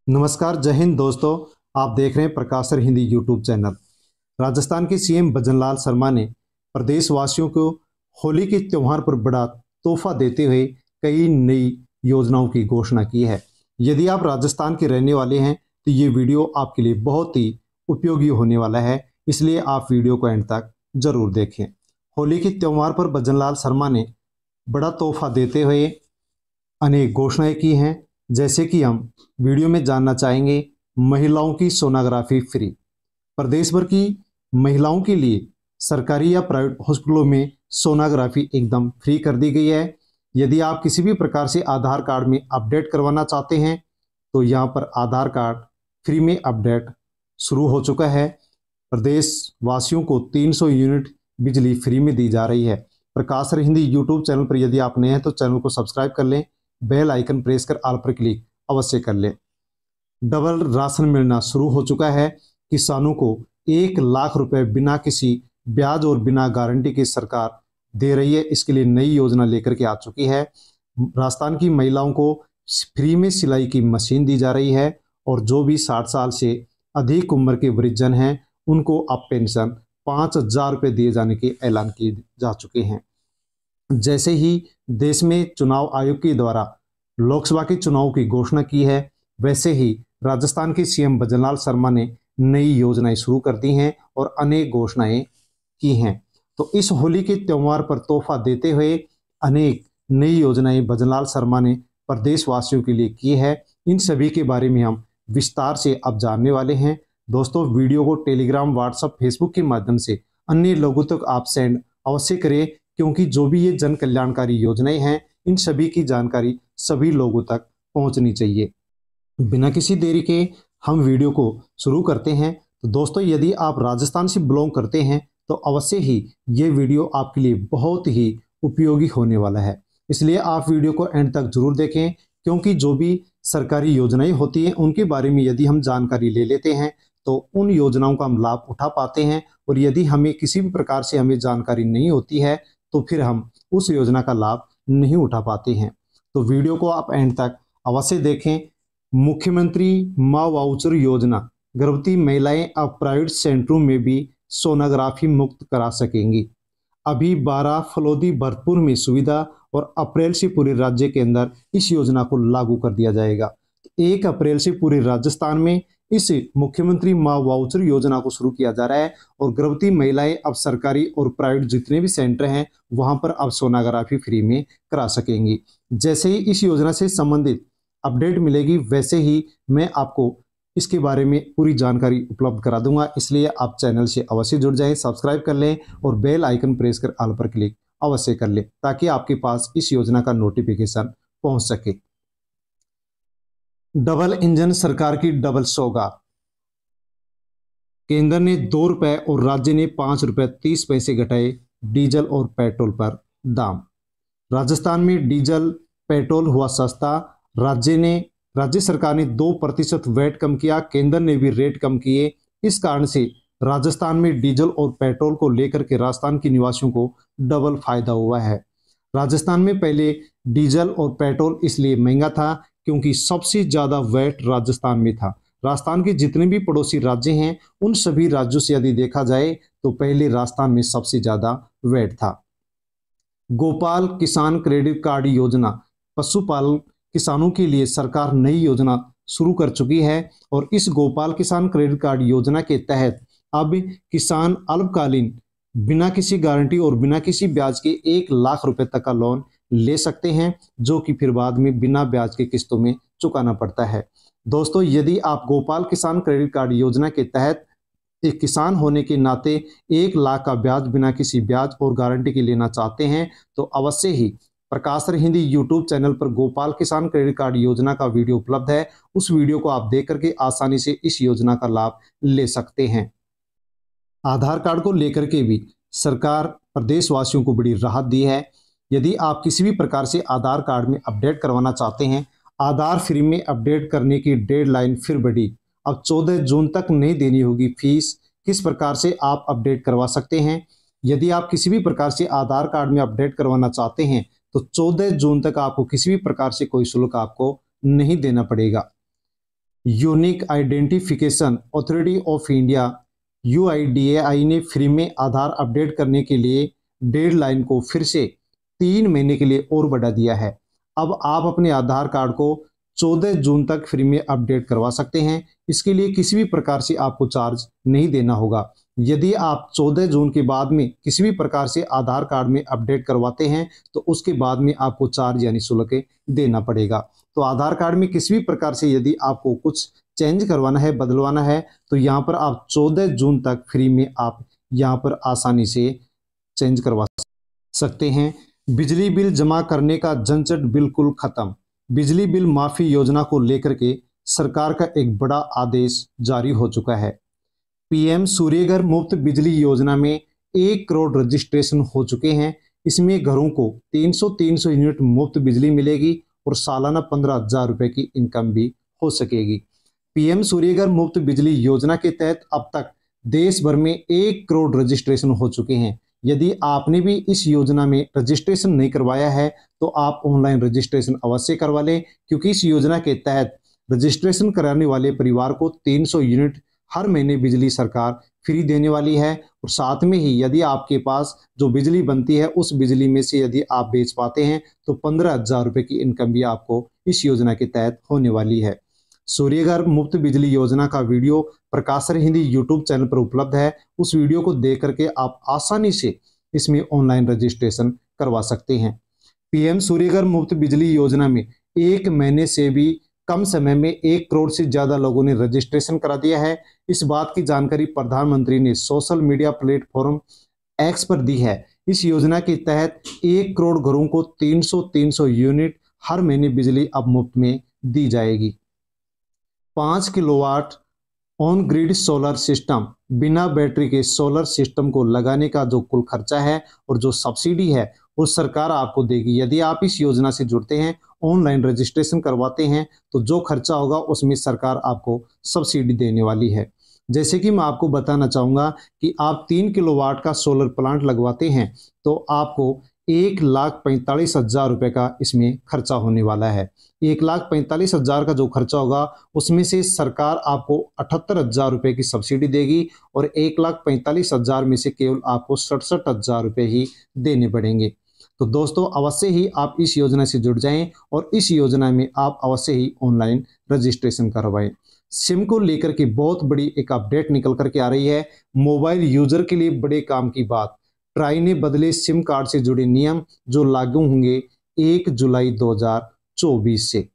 नमस्कार, जय हिंद दोस्तों। आप देख रहे हैं प्रकाशर हिंदी यूट्यूब चैनल। राजस्थान के सीएम भजनलाल शर्मा ने प्रदेशवासियों को होली के त्यौहार पर बड़ा तोहफा देते हुए कई नई योजनाओं की घोषणा की है। यदि आप राजस्थान के रहने वाले हैं तो ये वीडियो आपके लिए बहुत ही उपयोगी होने वाला है, इसलिए आप वीडियो को एंड तक जरूर देखें। होली के त्यौहार पर भजनलाल शर्मा ने बड़ा तोहफा देते हुए अनेक घोषणाएं की हैं, जैसे कि हम वीडियो में जानना चाहेंगे। महिलाओं की सोनोग्राफी फ्री। प्रदेश भर की महिलाओं के लिए सरकारी या प्राइवेट हॉस्पिटलों में सोनोग्राफी एकदम फ्री कर दी गई है। यदि आप किसी भी प्रकार से आधार कार्ड में अपडेट करवाना चाहते हैं तो यहाँ पर आधार कार्ड फ्री में अपडेट शुरू हो चुका है। प्रदेश वासियों को 300 यूनिट बिजली फ्री में दी जा रही है। प्रकाशर हिंदी यूट्यूब चैनल पर यदि आप नए हैं तो चैनल को सब्सक्राइब कर लें, बेल आइकन प्रेस कर ऑल पर क्लिक अवश्य कर लें। डबल राशन मिलना शुरू हो चुका है। किसानों को 1 लाख रुपए बिना किसी ब्याज और बिना गारंटी के सरकार दे रही है। इसके लिए नई योजना लेकर के आ चुकी है। राजस्थान की महिलाओं को फ्री में सिलाई की मशीन दी जा रही है और जो भी 60 साल से अधिक उम्र के वृद्धजन हैं उनको अब पेंशन 5,000 रुपये दिए जाने के ऐलान किए जा चुके हैं। जैसे ही देश में चुनाव आयोग के द्वारा लोकसभा के चुनाव की घोषणा की है, वैसे ही राजस्थान के सीएम भजनलाल शर्मा ने नई योजनाएं शुरू कर दी हैं और अनेक घोषणाएं की हैं। तो इस होली के त्यौहार पर तोहफा देते हुए अनेक नई योजनाएं भजनलाल शर्मा ने प्रदेशवासियों के लिए की है। इन सभी के बारे में हम विस्तार से अब जानने वाले हैं। दोस्तों, वीडियो को टेलीग्राम, व्हाट्सएप, फेसबुक के माध्यम से अन्य लोगों तक आप सेंड अवश्य करें, क्योंकि जो भी ये जन कल्याणकारी योजनाएं हैं इन सभी की जानकारी सभी लोगों तक पहुंचनी चाहिए। बिना किसी देरी के हम वीडियो को शुरू करते हैं। तो दोस्तों, यदि आप राजस्थान से बिलोंग करते हैं तो अवश्य ही ये वीडियो आपके लिए बहुत ही उपयोगी होने वाला है। इसलिए आप वीडियो को एंड तक जरूर देखें, क्योंकि जो भी सरकारी योजनाएं होती हैं उनके बारे में यदि हम जानकारी ले लेते हैं तो उन योजनाओं का हम लाभ उठा पाते हैं। और यदि हमें किसी भी प्रकार से हमें जानकारी नहीं होती है तो फिर हम उस योजना का लाभ नहीं उठा पाते हैं। तो वीडियो को आप एंड तक अवश्य देखें। मुख्यमंत्री माँ वाउचर योजना, गर्भवती महिलाएं अब प्राइवेट सेंटरों में भी सोनोग्राफी मुक्त करा सकेंगी। अभी 12 फलोदी भरतपुर में सुविधा और अप्रैल से पूरे राज्य के अंदर इस योजना को लागू कर दिया जाएगा। 1 अप्रैल से पूरे राजस्थान में इस मुख्यमंत्री माँ वाउचर योजना को शुरू किया जा रहा है और गर्भवती महिलाएं अब सरकारी और प्राइवेट जितने भी सेंटर हैं वहां पर अब सोनोग्राफी फ्री में करा सकेंगी। जैसे ही इस योजना से संबंधित अपडेट मिलेगी वैसे ही मैं आपको इसके बारे में पूरी जानकारी उपलब्ध करा दूंगा। इसलिए आप चैनल से अवश्य जुड़ जाएं, सब्सक्राइब कर लें और बेल आइकन प्रेस कर ऑल पर क्लिक अवश्य कर लें, ताकि आपके पास इस योजना का नोटिफिकेशन पहुंच सके। डबल इंजन सरकार की डबल सौगात। केंद्र ने 2 रुपए और राज्य ने 5 रुपए 30 पैसे घटाए डीजल और पेट्रोल पर दाम। राजस्थान में डीजल पेट्रोल हुआ सस्ता। राज्य सरकार ने 2% वैट कम किया, केंद्र ने भी रेट कम किए। इस कारण से राजस्थान में डीजल और पेट्रोल को लेकर के राजस्थान के निवासियों को डबल फायदा हुआ है। राजस्थान में पहले डीजल और पेट्रोल इसलिए महंगा था क्योंकि सबसे ज्यादा वैट राजस्थान में था। राजस्थान के जितने भी पड़ोसी राज्य हैं उन सभी राज्यों से यदि देखा जाए तो पहले राजस्थान में सबसे ज्यादा वैट था। गोपाल किसान क्रेडिट कार्ड योजना, पशुपालन किसानों के लिए सरकार नई योजना शुरू कर चुकी है और इस गोपाल किसान क्रेडिट कार्ड योजना के तहत अब किसान अल्पकालीन बिना किसी गारंटी और बिना किसी ब्याज के 1 लाख रुपए तक का लोन ले सकते हैं, जो कि फिर बाद में बिना ब्याज के किस्तों में चुकाना पड़ता है। दोस्तों, यदि आप गोपाल किसान क्रेडिट कार्ड योजना के तहत एक किसान होने के नाते 1 लाख का ब्याज बिना किसी ब्याज और गारंटी के लेना चाहते हैं तो अवश्य ही प्रकाशर हिंदी यूट्यूब चैनल पर गोपाल किसान क्रेडिट कार्ड योजना का वीडियो उपलब्ध है। उस वीडियो को आप देख करके आसानी से इस योजना का लाभ ले सकते हैं। आधार कार्ड को लेकर के भी सरकार प्रदेशवासियों को बड़ी राहत दी है। यदि आप किसी भी प्रकार से आधार कार्ड में अपडेट करवाना चाहते हैं, आधार फ्री में अपडेट करने की डेडलाइन फिर बढ़ी। अब 14 जून तक नहीं देनी होगी फीस। किस प्रकार से आप अपडेट करवा सकते हैं? यदि आप किसी भी प्रकार से आधार कार्ड में अपडेट करवाना चाहते हैं तो 14 जून तक आपको किसी भी प्रकार से कोई शुल्क आपको नहीं देना पड़ेगा। Unique identification authority of India UIDAI ने फ्री में आधार अपडेट करने के लिए डेडलाइन को फिर से 3 महीने के लिए और बढ़ा दिया है। अब आप अपने आधार कार्ड को 14 जून तक फ्री में अपडेट करवा सकते हैं। इसके लिए किसी भी प्रकार से आपको चार्ज नहीं देना होगा। यदि आप 14 जून के बाद में किसी भी प्रकार से आधार कार्ड में अपडेट करवाते हैं तो उसके बाद में आपको चार्ज यानी शुल्क देना पड़ेगा। तो आधार कार्ड में किसी भी प्रकार से यदि आपको कुछ चेंज करवाना है, बदलवाना है, तो यहाँ पर आप 14 जून तक फ्री में आप यहाँ पर आसानी से चेंज करवा सकते हैं। बिजली बिल जमा करने का झंझट बिल्कुल खत्म। बिजली बिल माफी योजना को लेकर के सरकार का एक बड़ा आदेश जारी हो चुका है। PM सूर्यघर मुफ्त बिजली योजना में 1 करोड़ रजिस्ट्रेशन हो चुके हैं। इसमें घरों को 300 यूनिट मुफ्त बिजली मिलेगी और सालाना 15,000 रुपए की इनकम भी हो सकेगी। PM सूर्यघर मुफ्त बिजली योजना के तहत अब तक देश भर में 1 करोड़ रजिस्ट्रेशन हो चुके हैं। यदि आपने भी इस योजना में रजिस्ट्रेशन नहीं करवाया है तो आप ऑनलाइन रजिस्ट्रेशन अवश्य करवा लें, क्योंकि इस योजना के तहत रजिस्ट्रेशन कराने वाले परिवार को 300 यूनिट हर महीने बिजली सरकार फ्री देने वाली है। और साथ में ही यदि आपके पास जो बिजली बनती है उस बिजली में से यदि आप बेच पाते हैं तो 15,000 रुपए की इनकम भी आपको इस योजना के तहत होने वाली है। सूर्यघर मुफ्त बिजली योजना का वीडियो प्रकाशर हिंदी यूट्यूब चैनल पर उपलब्ध है। उस वीडियो को देख करके आप आसानी से इसमें ऑनलाइन रजिस्ट्रेशन करवा सकते हैं। PM सूर्यघर मुफ्त बिजली योजना में 1 महीने से भी कम समय में 1 करोड़ से ज्यादा लोगों ने रजिस्ट्रेशन करा दिया है। इस बात की जानकारी प्रधानमंत्री ने सोशल मीडिया प्लेटफॉर्म X पर दी है। इस योजना के तहत 1 करोड़ घरों को 300 यूनिट हर महीने बिजली अब मुफ्त में दी जाएगी। 5 kilowatt on grid solar system, बिना बैटरी के सोलर सिस्टम को लगाने का जो कुल खर्चा है और जो सब्सिडी है वो सरकार आपको देगी। यदि आप इस योजना से जुड़ते हैं, ऑनलाइन रजिस्ट्रेशन करवाते हैं, तो जो खर्चा होगा उसमें सरकार आपको सब्सिडी देने वाली है। जैसे कि मैं आपको बताना चाहूँगा कि आप 3 किलोवाट का सोलर प्लांट लगवाते हैं तो आपको 1,45,000 रुपये का इसमें खर्चा होने वाला है। 1,45,000 का जो खर्चा होगा उसमें से सरकार आपको 78,000 रुपये की सब्सिडी देगी और 1,45,000 में से केवल आपको 67,000 रुपये ही देने पड़ेंगे। तो दोस्तों अवश्य ही आप इस योजना से जुड़ जाएं और इस योजना में आप अवश्य ही ऑनलाइन रजिस्ट्रेशन करवाएं। सिम को लेकर के बहुत बड़ी एक अपडेट निकल करके आ रही है। मोबाइल यूजर के लिए बड़े काम की बात। ट्राई ने बदले सिम कार्ड से जुड़े नियम जो लागू होंगे 1 जुलाई 2024 से।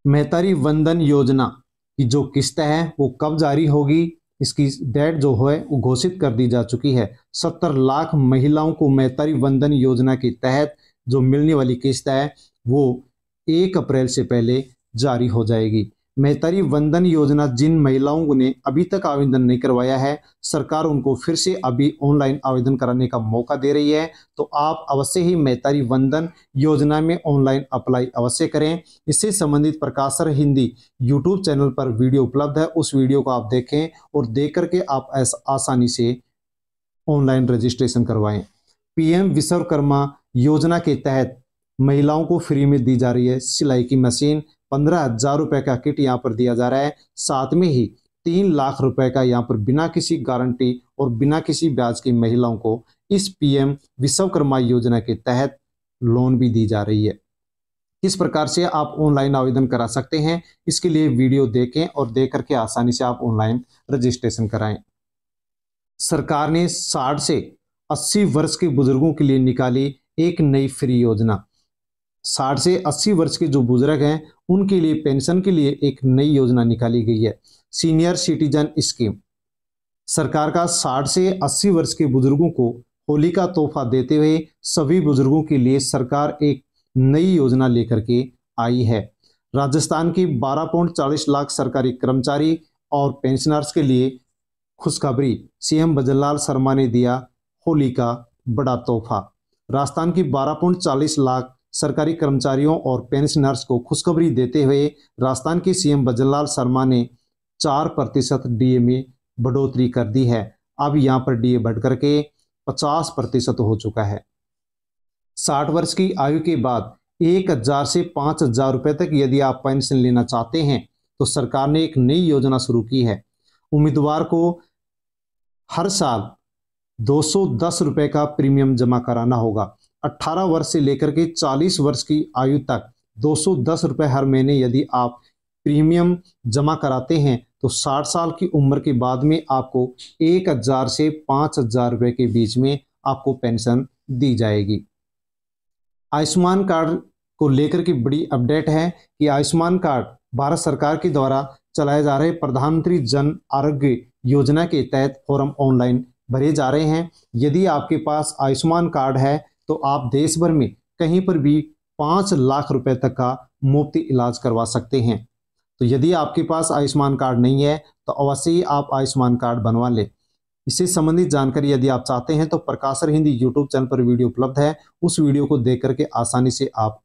महतारी वंदन योजना की जो किस्त है वो कब जारी होगी, इसकी डेट जो है वो घोषित कर दी जा चुकी है। 70 लाख महिलाओं को महतारी वंदन योजना के तहत जो मिलने वाली किस्त है वो 1 अप्रैल से पहले जारी हो जाएगी। महतारी वंदन योजना जिन महिलाओं ने अभी तक आवेदन नहीं करवाया है, सरकार उनको फिर से अभी ऑनलाइन आवेदन कराने का मौका दे रही है। तो आप अवश्य ही महतारी वंदन योजना में ऑनलाइन अप्लाई अवश्य करें। इससे संबंधित प्रकाशर हिंदी यूट्यूब चैनल पर वीडियो उपलब्ध है, उस वीडियो को आप देखें और देख करके आप आसानी से ऑनलाइन रजिस्ट्रेशन करवाएं। PM विश्वकर्मा योजना के तहत महिलाओं को फ्री में दी जा रही है सिलाई की मशीन। 15,000 रुपये का किट यहाँ पर दिया जा रहा है। साथ में ही 3 लाख रुपए का यहाँ पर बिना किसी गारंटी और बिना किसी ब्याज की महिलाओं को इस PM विश्वकर्मा योजना के तहत लोन भी दी जा रही है। किस प्रकार से आप ऑनलाइन आवेदन करा सकते हैं, इसके लिए वीडियो देखें और देख करके आसानी से आप ऑनलाइन रजिस्ट्रेशन कराएं। सरकार ने 60 से 80 वर्ष के बुजुर्गों के लिए निकाली एक नई फ्री योजना। 60 से 80 वर्ष के जो बुजुर्ग हैं उनके लिए पेंशन के लिए एक नई योजना निकाली गई है, सीनियर सिटीजन स्कीम। सरकार का 60 से 80 वर्ष के बुजुर्गों को होली का तोहफा देते हुए सभी बुजुर्गों के लिए सरकार एक नई योजना लेकर के आई है। राजस्थान की 12.40 लाख सरकारी कर्मचारी और पेंशनर्स के लिए खुशखबरी, CM भजनलाल शर्मा ने दिया होली का बड़ा तोहफा। राजस्थान की 12.40 लाख सरकारी कर्मचारियों और पेंशनर्स को खुशखबरी देते हुए राजस्थान के CM भजनलाल शर्मा ने 4% DA में बढ़ोतरी कर दी है। अब यहाँ पर DA बढ़ करके 50% हो चुका है। 60 वर्ष की आयु के बाद 1,000 से 5,000 रुपये तक यदि आप पेंशन लेना चाहते हैं तो सरकार ने एक नई योजना शुरू की है। उम्मीदवार को हर साल 210 रुपए का प्रीमियम जमा कराना होगा। 18 वर्ष से लेकर के 40 वर्ष की आयु तक 210 रुपए हर महीने यदि आप प्रीमियम जमा कराते हैं तो 60 साल की उम्र के बाद में आपको 1000 से 5000 रुपए के बीच में आपको पेंशन दी जाएगी। आयुष्मान कार्ड को लेकर के बड़ी अपडेट है कि आयुष्मान कार्ड भारत सरकार के द्वारा चलाए जा रहे प्रधानमंत्री जन आरोग्य योजना के तहत फॉर्म ऑनलाइन भरे जा रहे हैं। यदि आपके पास आयुष्मान कार्ड है तो आप देश भर में कहीं पर भी 5 लाख रुपए तक का मुफ्त इलाज करवा सकते हैं। तो यदि आपके पास आयुष्मान कार्ड नहीं है तो अवश्य ही आप आयुष्मान कार्ड बनवा लें। इससे संबंधित जानकारी यदि आप चाहते हैं तो प्रकाशर हिंदी यूट्यूब चैनल पर वीडियो उपलब्ध है, उस वीडियो को देख करके आसानी से आप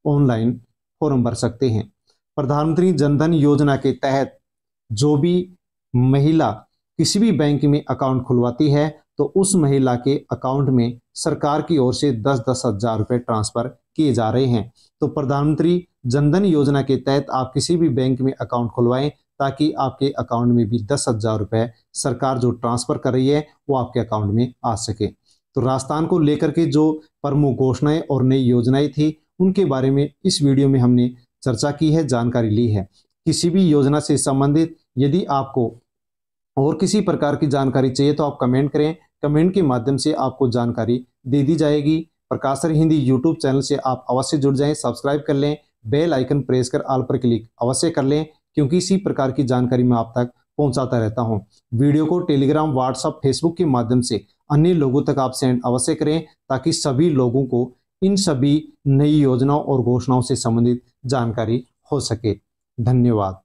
ऑनलाइन फॉर्म भर सकते हैं। प्रधानमंत्री जनधन योजना के तहत जो भी महिला किसी भी बैंक में अकाउंट खुलवाती है तो उस महिला के अकाउंट में सरकार की ओर से 10-10 हजार रुपये ट्रांसफर किए जा रहे हैं। तो प्रधानमंत्री जनधन योजना के तहत आप किसी भी बैंक में अकाउंट खुलवाएं ताकि आपके अकाउंट में भी 10,000 रुपये सरकार जो ट्रांसफर कर रही है वो आपके अकाउंट में आ सके। तो राजस्थान को लेकर के जो प्रमुख घोषणाएं और नई योजनाएं थी उनके बारे में इस वीडियो में हमने चर्चा की है, जानकारी ली है। किसी भी योजना से संबंधित यदि आपको और किसी प्रकार की जानकारी चाहिए तो आप कमेंट करें, कमेंट के माध्यम से आपको जानकारी दे दी जाएगी। प्रकाशर हिंदी यूट्यूब चैनल से आप अवश्य जुड़ जाएं, सब्सक्राइब कर लें, बेल आइकन प्रेस कर ऑल पर क्लिक अवश्य कर लें, क्योंकि इसी प्रकार की जानकारी मैं आप तक पहुंचाता रहता हूं। वीडियो को टेलीग्राम, व्हाट्सएप, फेसबुक के माध्यम से अन्य लोगों तक आप सेंड अवश्य करें ताकि सभी लोगों को इन सभी नई योजनाओं और घोषणाओं से संबंधित जानकारी हो सके। धन्यवाद।